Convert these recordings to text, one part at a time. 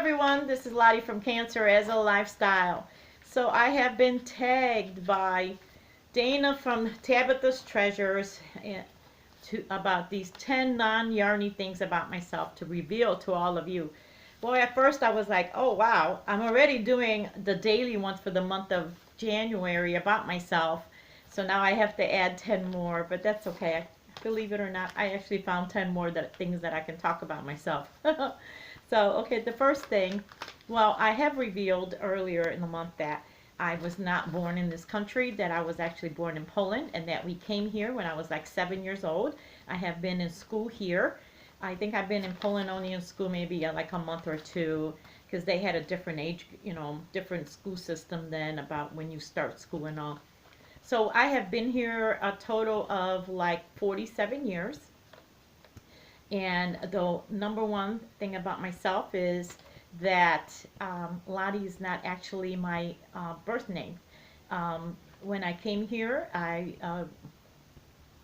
everyone, this is Lottie from Cancer as a Lifestyle. So I have been tagged by Dana from Tabitha's Treasures about these 10 non-yarny things about myself to reveal to all of you. Well, at first I was like, oh wow, I'm already doing the daily ones for the month of January about myself. So now I have to add 10 more, but that's okay. Believe it or not, I actually found 10 more things that I can talk about myself. So, okay, the first thing, well, I have revealed earlier in the month that I was not born in this country, that I was actually born in Poland, and that we came here when I was like 7 years old. I have been in school here. I think I've been in Poland only in school maybe like a month or two, because they had a different age, different school system than about when you start school and all. So I have been here a total of like 47 years. And the number one thing about myself is that Lottie is not actually my birth name. When I came here, I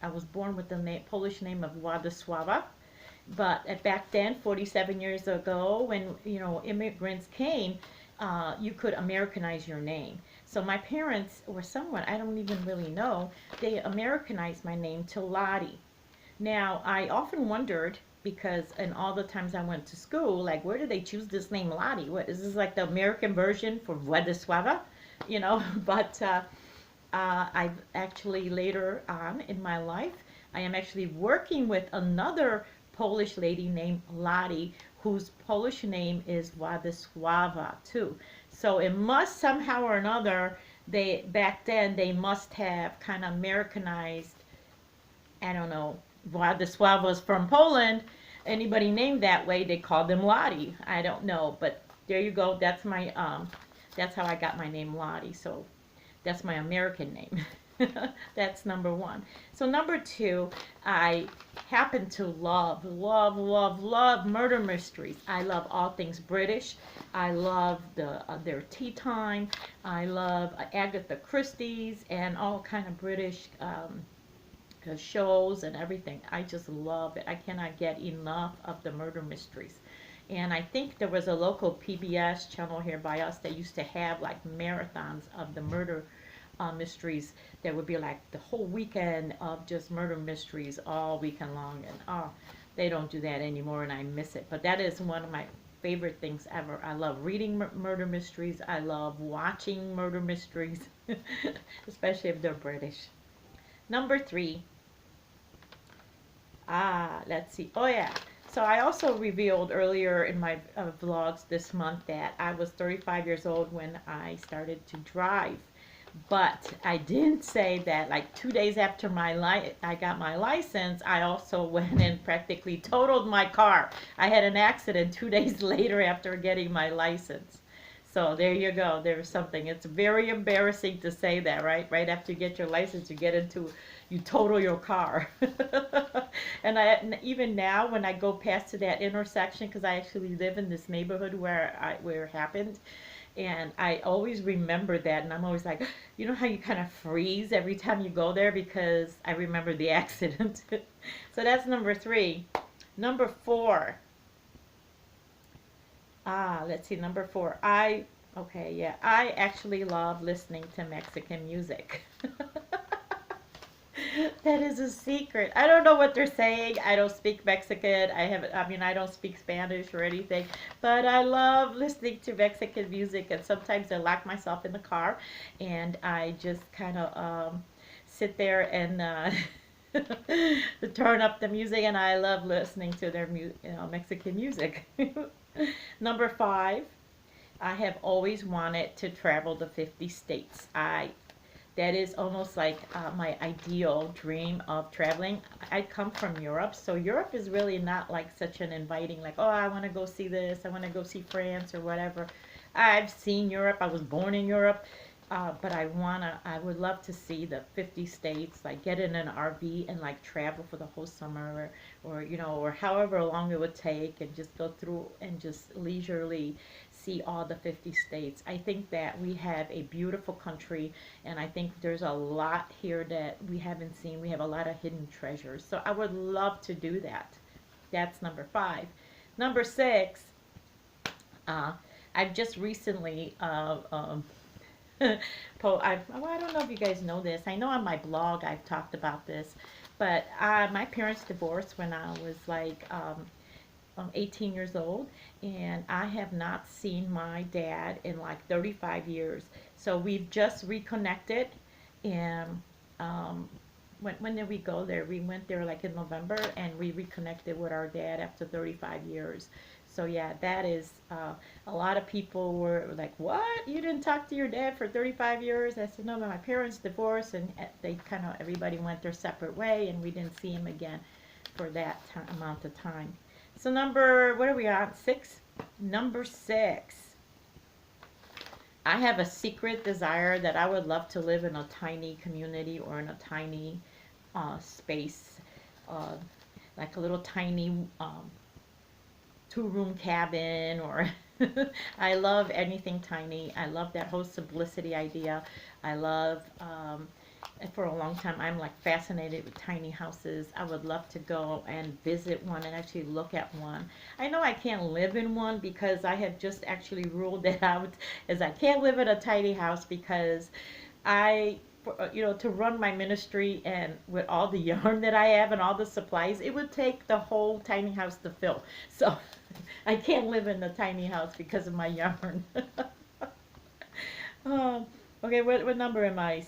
was born with the Polish name of Władysława. But back then, 47 years ago, when immigrants came, you could Americanize your name. So my parents, or someone, I don't even really know, they Americanized my name to Lottie. Now, I often wondered, because in all the times I went to school, like, where did they choose this name Lottie? What is this, like the American version for Władysława? But I've actually later on in my life, I am actually working with another Polish lady named Lottie, whose Polish name is Władysława too. So it must somehow or another, back then they must have kind of Americanized, I don't know, Władysław was from Poland. Anybody named that way, they called them Lottie. I don't know, but there you go. That's that's how I got my name Lottie. So that's my American name. That's number one. So number two, I happen to love murder mysteries. I love all things British. I love their tea time. I love Agatha Christie's and all kind of British shows and everything. I just love it. I cannot get enough of the murder mysteries. And I think there was a local PBS channel here by us that used to have like marathons of the murder mysteries. That would be like the whole weekend of just murder mysteries all weekend long. And they don't do that anymore, and I miss it. But that is one of my favorite things ever. I love reading murder mysteries. I love watching murder mysteries, especially if they're British. Number three. Let's see. Oh yeah. So I also revealed earlier in my vlogs this month that I was 35 years old when I started to drive. But I didn't say that like 2 days after I got my license, I also went and practically totaled my car. I had an accident 2 days later after getting my license. So there you go. There's something. It's very embarrassing to say that, right? Right after you get your license, you total your car. And even now, when I go past to that intersection, because I actually live in this neighborhood where it happened, and I always remember that, and I'm always like, you know how you kind of freeze every time you go there because I remember the accident. So that's number three. Number four. Let's see, number four. I actually love listening to Mexican music. That is a secret. I don't know what they're saying. I don't speak Mexican. I don't speak Spanish or anything, but I love listening to Mexican music, and sometimes I lock myself in the car and I just kind of sit there and turn up the music, and I love listening to their Mexican music. Number five, I have always wanted to travel the 50 states. That is almost like my ideal dream of traveling. I come from Europe, so Europe is really not like such an inviting, like, oh, I want to go see this, I want to go see France or whatever. I've seen Europe, I was born in Europe, but I would love to see the 50 states, like get in an RV and like travel for the whole summer, or however long it would take, and just go through and just leisurely see all the 50 states. I think that we have a beautiful country, and I think there's a lot here that we haven't seen. We have a lot of hidden treasures. So I would love to do that. That's number five. Number six, Uh, I've just recently, I don't know if you guys know this. I know on my blog I've talked about this, but my parents divorced when I was like 18 years old, and I have not seen my dad in like 35 years. So we've just reconnected, and when did we go there? We went there like in November, and we reconnected with our dad after 35 years. So yeah, that is a lot of people were like, "What? You didn't talk to your dad for 35 years?" I said, "No, my parents divorced, and they kind of everybody went their separate way, and we didn't see him again for that amount of time." So what are we on? 6? Number 6. I have a secret desire that I would love to live in a tiny community or in a tiny space, uh, like a little tiny 2-room cabin, or I love anything tiny. I love that whole simplicity idea. I love, for a long time, I'm like fascinated with tiny houses. I would love to go and visit one and actually look at one. I know I can't live in one because I have just actually ruled that out, as I can't live in a tiny house because to run my ministry and with all the yarn that I have and all the supplies, it would take the whole tiny house to fill. So I can't live in a tiny house because of my yarn. Okay, what number am I?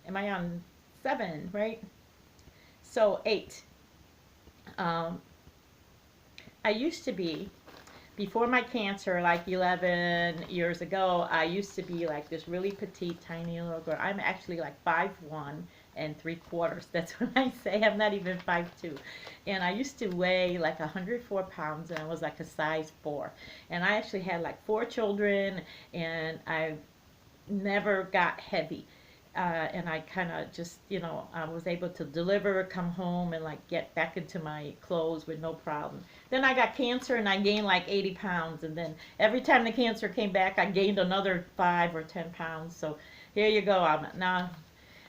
Am I on 7, right? So 8. I used to be, before my cancer, like 11 years ago, I used to be like this really petite, tiny little girl. I'm actually like 5'1 3/4". That's what I say. I'm not even 5'2". And I used to weigh like 104 pounds, and I was like a size 4. And I actually had like 4 children, and I never got heavy. And I kind of just, I was able to deliver, come home, and like get back into my clothes with no problem. Then I got cancer, and I gained like 80 pounds. And then every time the cancer came back, I gained another 5 or 10 pounds. So here you go. Now,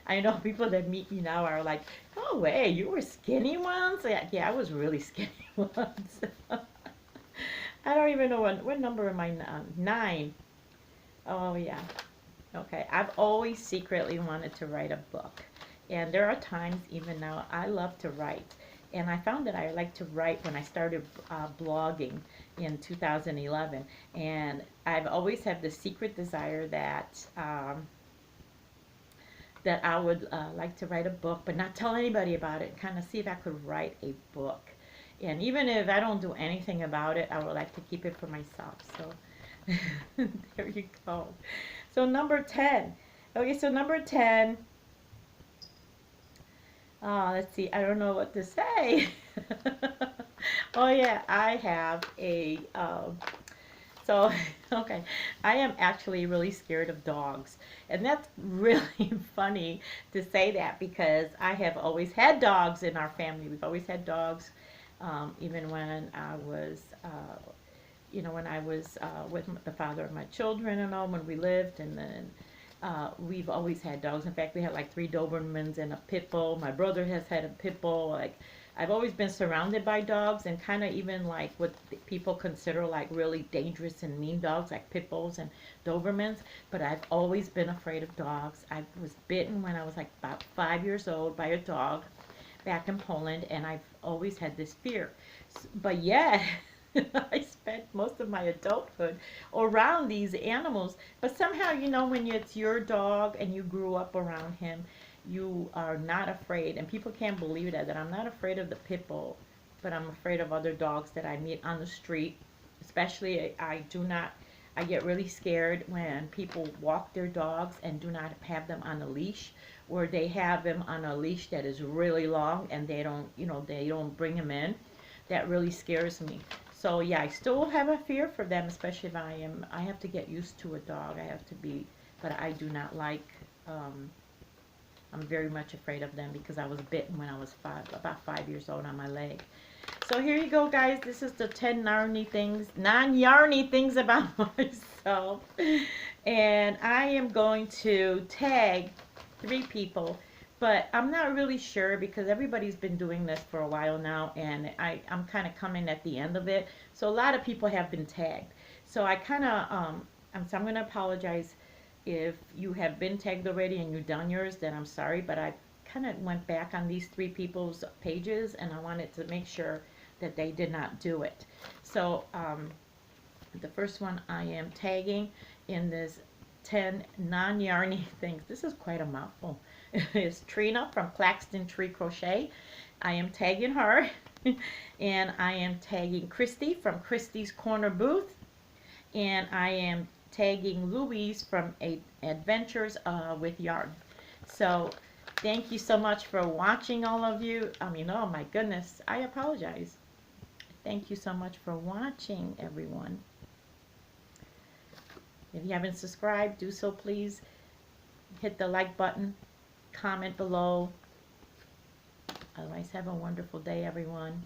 I know people that meet me now are like, "Oh, way, you were skinny once?" Yeah, I was really skinny once. I don't even know what number am I on? 9. Oh, yeah. Okay, I've always secretly wanted to write a book. And there are times, even now, I love to write. And I found that I like to write when I started blogging in 2011. And I've always had the secret desire that I would like to write a book, but not tell anybody about it. Kind of see if I could write a book. And even if I don't do anything about it, I would like to keep it for myself. So there you go. So number 10. Okay, so number 10. Let's see. I don't know what to say. Oh yeah, I have a. Okay, I am actually really scared of dogs, and that's really funny to say that because I have always had dogs in our family. We've always had dogs, even when I was with the father of my children and all, when we lived, and then we've always had dogs. In fact, we had like 3 Dobermans and a pit bull. My brother has had a pit bull. Like, I've always been surrounded by dogs, and kind of even like what people consider like really dangerous and mean dogs, like pit bulls and Dobermans. But I've always been afraid of dogs. I was bitten when I was like about 5 years old by a dog back in Poland, and I've always had this fear. But yeah. I spent most of my adulthood around these animals, but somehow, when it's your dog and you grew up around him, you are not afraid, and people can't believe that I'm not afraid of the pit bull, but I'm afraid of other dogs that I meet on the street. Especially, I get really scared when people walk their dogs and do not have them on a leash, or they have them on a leash that is really long and they don't bring them in. That really scares me. So yeah, I still have a fear for them, especially if I have to get used to a dog. I have to be, but I do not like, I'm very much afraid of them because I was bitten when I was about 5 years old on my leg. So here you go, guys. This is the 10 non-yarny things about myself. And I am going to tag 3 people. But I'm not really sure because everybody's been doing this for a while now, and I'm kind of coming at the end of it. So a lot of people have been tagged. So I kind of, I'm going to apologize if you have been tagged already and you've done yours, then I'm sorry, but I kind of went back on these 3 people's pages and I wanted to make sure that they did not do it. So the first one I am tagging in this 10 non-yarny things. This is quite a mouthful. It's Trina from Claxton Tree Crochet. I am tagging her. And I am tagging Christy from Christy's Corner Booth. And I am tagging Louise from Adventures with Yarn. So thank you so much for watching, all of you. I mean, oh my goodness, I apologize. Thank you so much for watching, everyone. If you haven't subscribed, do so please. Hit the like button, comment below. Otherwise, have a wonderful day, everyone.